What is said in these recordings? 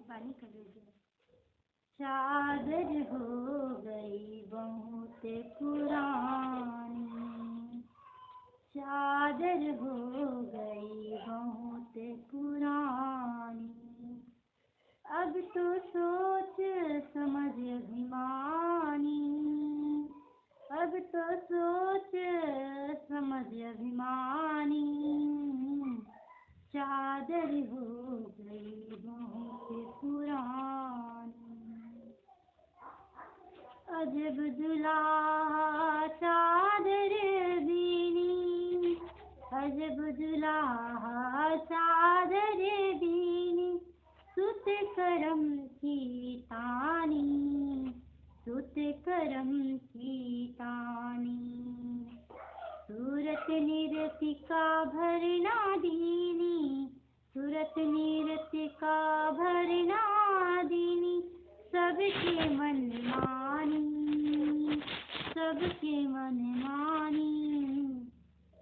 बानी कर लीजिए। चादर हो गई बहुत पुरानी, चादर हो गई बहुत पुरानी, अब तो सोच समझ अभिमानी, अब तो सोच समझ अभिमानी, चादर हो गई बहुत पुरानी। अजब दुल्हा चादर बीनी, अजब दुल्हा चादर बीनी, सुत करम की तानी, सुत करम की तानी, सूरत निरति का भरना दीनी, सूरत निरति का भरना दीनी, सबके मन मानी, सबके मन मानी,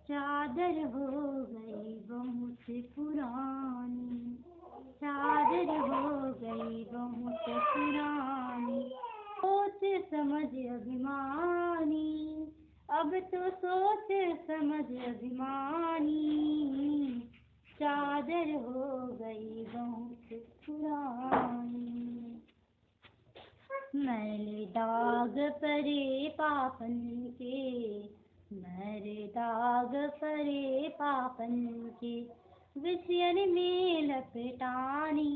चादर हो गई बहुत पुरानी, चादर हो गई बहुत पुरानी, सोच समझ अभिमानी, अब तो सोच समझ अभिमानी, चादर हो गई बहुत पुरानी। मैले दाग परे पापन के, मेरे दाग परे पापन के, विषयन में लपेटानी,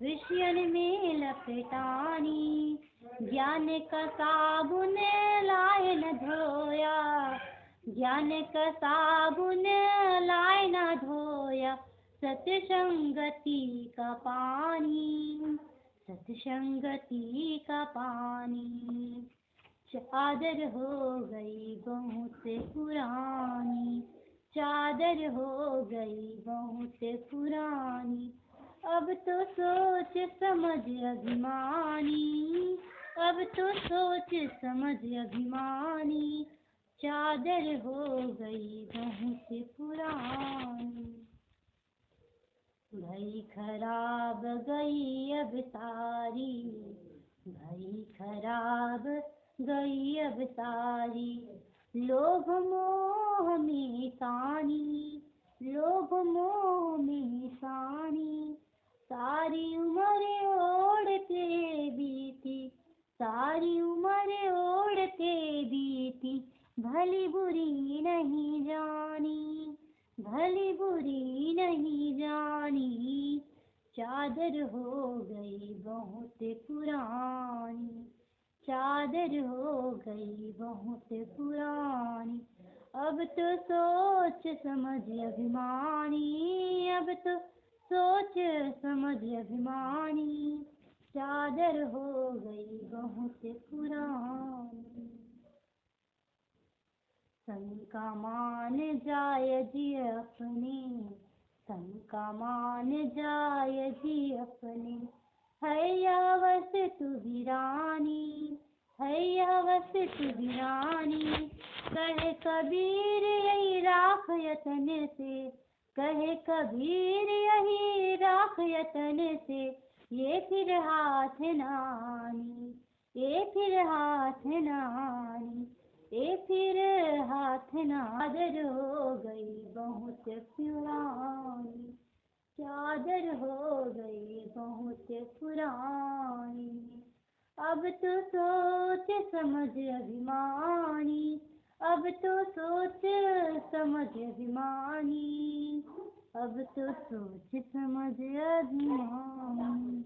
विषयन में लपेटानी, ज्ञान का साबुन लाए न धोया, ज्ञान का साबुन लाए न धोया, सत्संगति का पानी, सत्संगति का पानी, चादर हो गई बहुत पुरानी, चादर हो गई बहुत पुरानी, अब तो सोच समझ अभिमानी, अब तो सोच समझ अभिमानी, चादर हो गई बहुत पुरानी। भई खराब गई अब सारी, भई खराब गई अब सारी, लोभ मोह में सानी, लोभ मोह में सानी, सारी उम्र ओढ़ते बीती, सारी उम्र ओढ़ते बीती, भली बुरी नहीं जानी, भली बुरी नहीं जानी, चादर हो गई बहुत पुरानी, चादर हो गई बहुत पुरानी, अब तो सोच समझ अभिमानी, अब तो सोच समझ अभिमानी, चादर हो गई बहुत पुरानी। सन का मान जाय जी अपने, सन का मान जाय जी अपने, है अवस तू वीरानी, है अवस तू वीरानी, कहे कबीर यही राख यतन से, कहे कबीर यही राख यतन से, ये फिर हाथ नानी, ये फिर हाथ नानी, ये फिर हाथ नादर हो गई बहुत पुरानी, चादर हो गई बहुत पुरानी, अब तो सोच समझ अभिमानी, अब तो सोच समझ अभिमानी, अब तो सोच समझ अभिमानी।